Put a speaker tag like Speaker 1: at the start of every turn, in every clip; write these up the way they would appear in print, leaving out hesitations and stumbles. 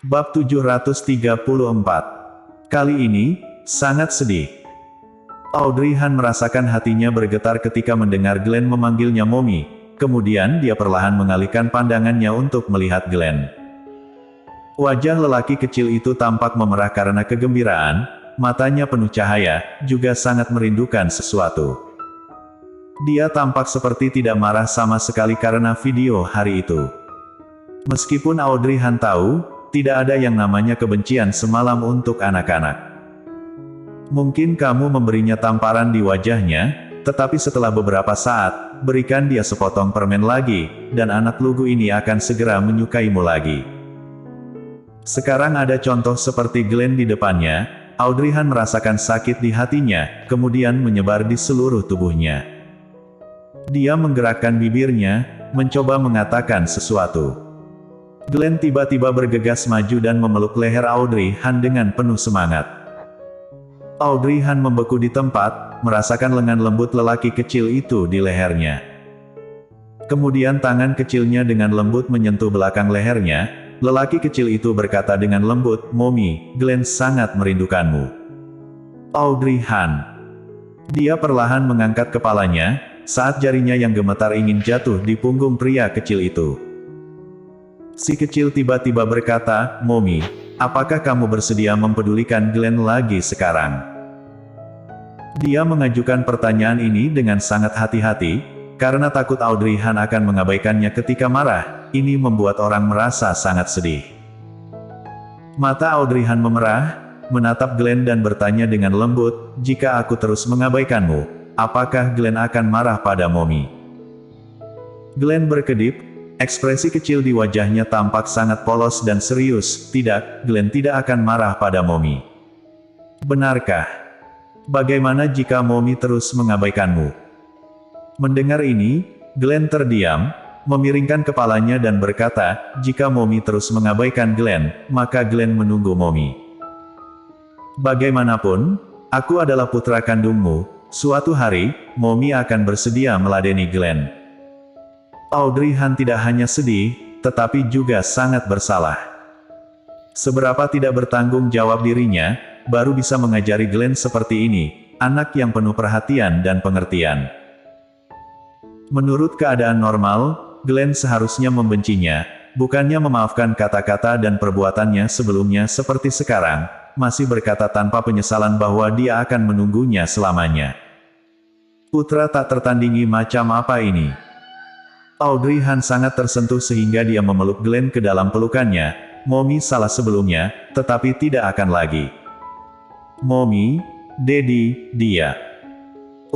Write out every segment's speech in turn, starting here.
Speaker 1: Bab 734. Kali ini, sangat sedih. Audrey Han merasakan hatinya bergetar ketika mendengar Glenn memanggilnya Mommy, kemudian dia perlahan mengalihkan pandangannya untuk melihat Glenn. Wajah lelaki kecil itu tampak memerah karena kegembiraan, matanya penuh cahaya, juga sangat merindukan sesuatu. Dia tampak seperti tidak marah sama sekali karena video hari itu. Meskipun Audrey Han tahu, tidak ada yang namanya kebencian semalam untuk anak-anak. Mungkin kamu memberinya tamparan di wajahnya, tetapi setelah beberapa saat, berikan dia sepotong permen lagi, dan anak lugu ini akan segera menyukaimu lagi. Sekarang ada contoh seperti Glenn di depannya, Audrey Han merasakan sakit di hatinya, kemudian menyebar di seluruh tubuhnya. Dia menggerakkan bibirnya, mencoba mengatakan sesuatu. Glenn tiba-tiba bergegas maju dan memeluk leher Audrey Han dengan penuh semangat. Audrey Han membeku di tempat, merasakan lengan lembut lelaki kecil itu di lehernya. Kemudian tangan kecilnya dengan lembut menyentuh belakang lehernya. Lelaki kecil itu berkata dengan lembut, "Mommy, Glenn sangat merindukanmu." Audrey Han. Dia perlahan mengangkat kepalanya, saat jarinya yang gemetar ingin jatuh di punggung pria kecil itu. Si kecil tiba-tiba berkata, "Mommy, apakah kamu bersedia mempedulikan Glenn lagi sekarang?" Dia mengajukan pertanyaan ini dengan sangat hati-hati, karena takut Audrey Han akan mengabaikannya ketika marah. Ini membuat orang merasa sangat sedih. Mata Audrey Han memerah, menatap Glenn dan bertanya dengan lembut, "Jika aku terus mengabaikanmu, apakah Glenn akan marah pada Mommy?" Glenn berkedip, ekspresi kecil di wajahnya tampak sangat polos dan serius. "Tidak, Glenn tidak akan marah pada Mommy." "Benarkah? Bagaimana jika Mommy terus mengabaikanmu?" Mendengar ini, Glenn terdiam, memiringkan kepalanya dan berkata, "Jika Mommy terus mengabaikan Glenn, maka Glenn menunggu Mommy. Bagaimanapun, aku adalah putra kandungmu, suatu hari, Mommy akan bersedia meladeni Glenn." Audrey Han tidak hanya sedih, tetapi juga sangat bersalah. Seberapa tidak bertanggung jawab dirinya, baru bisa mengajari Glenn seperti ini, anak yang penuh perhatian dan pengertian. Menurut keadaan normal, Glenn seharusnya membencinya, bukannya memaafkan kata-kata dan perbuatannya sebelumnya seperti sekarang, masih berkata tanpa penyesalan bahwa dia akan menunggunya selamanya. Putra tak tertandingi macam apa ini? Audrey Han sangat tersentuh sehingga dia memeluk Glenn ke dalam pelukannya. "Mommy salah sebelumnya, tetapi tidak akan lagi." "Mommy, Daddy, dia.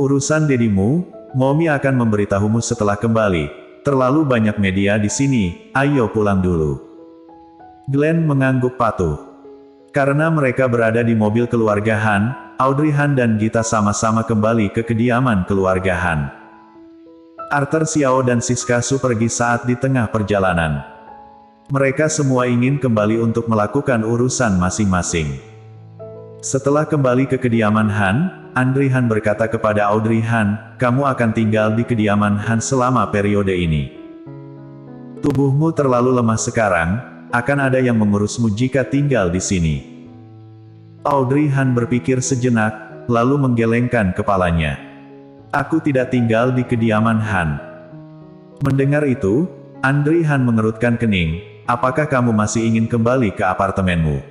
Speaker 1: Urusan Daddymu, Mommy akan memberitahumu setelah kembali. Terlalu banyak media di sini, ayo pulang dulu." Glenn mengangguk patuh. Karena mereka berada di mobil keluarga Han, Audrey Han dan Gita sama-sama kembali ke kediaman keluarga Han. Arthur Xiao dan Siska Su pergi saat di tengah perjalanan. Mereka semua ingin kembali untuk melakukan urusan masing-masing. Setelah kembali ke kediaman Han, Audrey Han berkata kepada Audrey Han, "Kamu akan tinggal di kediaman Han selama periode ini. Tubuhmu terlalu lemah sekarang, akan ada yang mengurusmu jika tinggal di sini." Audrey Han berpikir sejenak, lalu menggelengkan kepalanya. "Aku tidak tinggal di kediaman Han." Mendengar itu, Audrey Han mengerutkan kening, "Apakah kamu masih ingin kembali ke apartemenmu?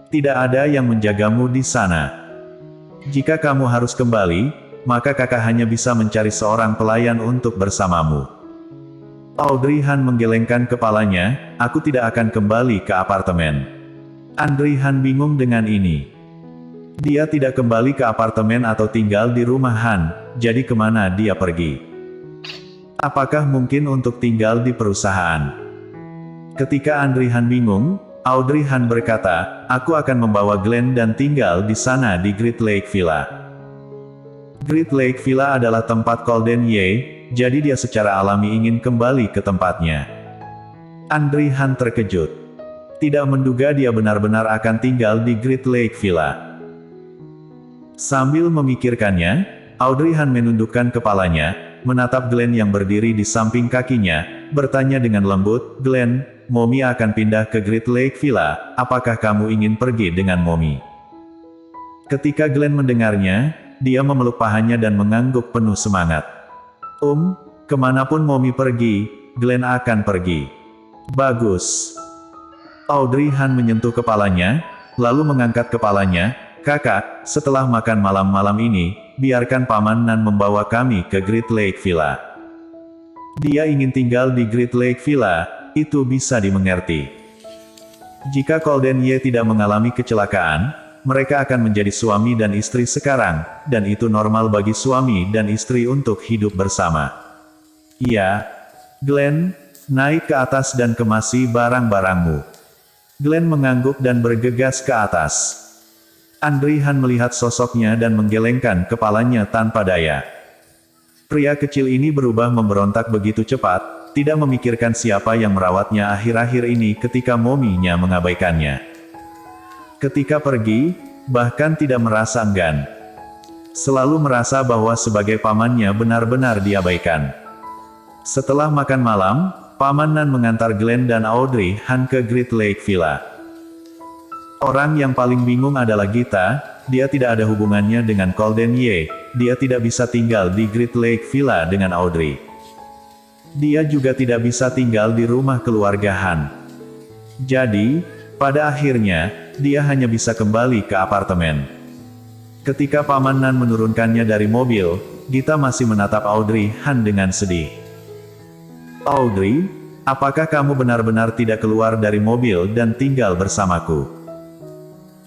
Speaker 1: Tidak ada yang menjagamu di sana. Jika kamu harus kembali, maka kakak hanya bisa mencari seorang pelayan untuk bersamamu." Audrey Han menggelengkan kepalanya, "Aku tidak akan kembali ke apartemen." Audrey Han bingung dengan ini. Dia tidak kembali ke apartemen atau tinggal di rumah Han, jadi kemana dia pergi? Apakah mungkin untuk tinggal di perusahaan? Ketika Audrey Han bingung, Audrey Han berkata, "Aku akan membawa Glenn dan tinggal di sana di Great Lake Villa." Great Lake Villa adalah tempat Golden Ye, jadi dia secara alami ingin kembali ke tempatnya. Audrey Han terkejut. Tidak menduga dia benar-benar akan tinggal di Great Lake Villa. Sambil memikirkannya, Audrey Han menundukkan kepalanya, menatap Glenn yang berdiri di samping kakinya, bertanya dengan lembut, "Glenn, Mommy akan pindah ke Great Lake Villa, apakah kamu ingin pergi dengan Mommy? Ketika Glenn mendengarnya, dia memeluk pahanya dan mengangguk penuh semangat. Kemanapun Mommy pergi, Glenn akan pergi. Bagus. Audrey Han menyentuh kepalanya, lalu mengangkat kepalanya. Kakak, setelah makan malam-malam ini, biarkan Paman Nan membawa kami ke Great Lake Villa. Dia ingin tinggal di Great Lake Villa, itu bisa dimengerti. Jika Golden Ye tidak mengalami kecelakaan, mereka akan menjadi suami dan istri sekarang, dan itu normal bagi suami dan istri untuk hidup bersama. Iya. Glenn, naik ke atas dan kemasi barang-barangmu. Glenn mengangguk dan bergegas ke atas. Audrey Han melihat sosoknya dan menggelengkan kepalanya tanpa daya. Pria kecil ini berubah memberontak begitu cepat, tidak memikirkan siapa yang merawatnya akhir-akhir ini ketika mominya mengabaikannya. Ketika pergi, bahkan tidak merasa enggan. Selalu merasa bahwa sebagai pamannya benar-benar diabaikan. Setelah makan malam, Paman Nan mengantar Glenn dan Audrey Han ke Great Lake Villa. Orang yang paling bingung adalah Gita, dia tidak ada hubungannya dengan Golden Ye, dia tidak bisa tinggal di Great Lake Villa dengan Audrey. Dia juga tidak bisa tinggal di rumah keluarga Han. Jadi, pada akhirnya, dia hanya bisa kembali ke apartemen. Ketika Paman Nan menurunkannya dari mobil, Gita masih menatap Audrey Han dengan sedih. Audrey, apakah kamu benar-benar tidak keluar dari mobil dan tinggal bersamaku?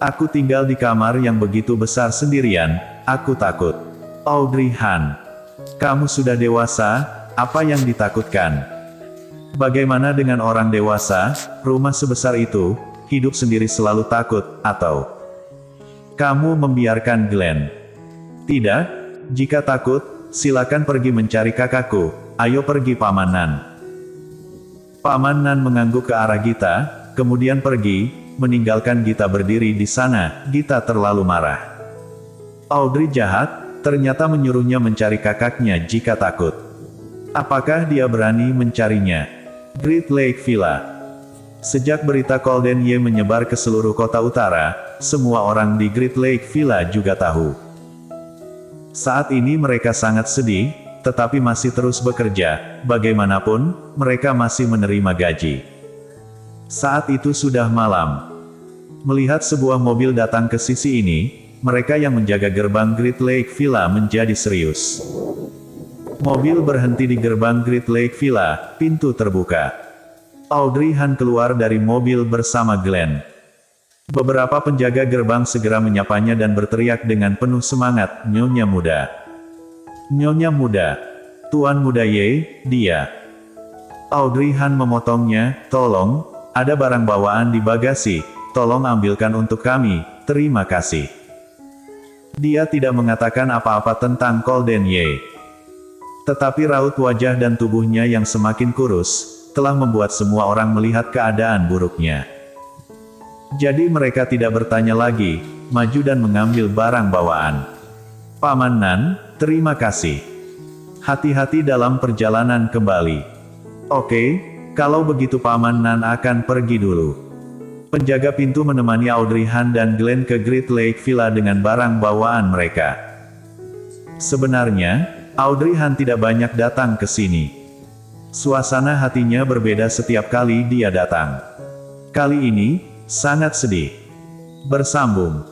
Speaker 1: Aku tinggal di kamar yang begitu besar sendirian, aku takut. Audrey Han, kamu sudah dewasa, apa yang ditakutkan? Bagaimana dengan orang dewasa, rumah sebesar itu, hidup sendiri selalu takut, atau kamu membiarkan Glenn? Tidak, jika takut, silakan pergi mencari kakakku, ayo pergi Paman Nan. Paman Nan mengangguk ke arah Gita, kemudian pergi, meninggalkan Gita berdiri di sana. Gita terlalu marah. Audrey jahat, ternyata menyuruhnya mencari kakaknya jika takut. Apakah dia berani mencarinya? Great Lake Villa. Sejak berita Golden Ye menyebar ke seluruh kota utara, semua orang di Great Lake Villa juga tahu. Saat ini mereka sangat sedih, tetapi masih terus bekerja. Bagaimanapun, mereka masih menerima gaji. Saat itu sudah malam. Melihat sebuah mobil datang ke sisi ini, mereka yang menjaga gerbang Great Lake Villa menjadi serius. Mobil berhenti di gerbang Great Lake Villa, pintu terbuka. Audrey Han keluar dari mobil bersama Glenn. Beberapa penjaga gerbang segera menyapanya dan berteriak dengan penuh semangat, "Nyonya muda. Nyonya muda. Tuan muda Ye, dia." Audrey Han memotongnya, "Tolong, ada barang bawaan di bagasi, tolong ambilkan untuk kami, terima kasih." Dia tidak mengatakan apa-apa tentang Golden Ye. Tetapi raut wajah dan tubuhnya yang semakin kurus, telah membuat semua orang melihat keadaan buruknya. Jadi mereka tidak bertanya lagi, maju dan mengambil barang bawaan. "Paman Nan, terima kasih. Hati-hati dalam perjalanan kembali." "Oke, kalau begitu Paman Nan akan pergi dulu." Penjaga pintu menemani Audrey Han dan Glenn ke Great Lake Villa dengan barang bawaan mereka. Sebenarnya, Audrey Han tidak banyak datang ke sini. Suasana hatinya berbeda setiap kali dia datang. Kali ini, sangat sedih. Bersambung.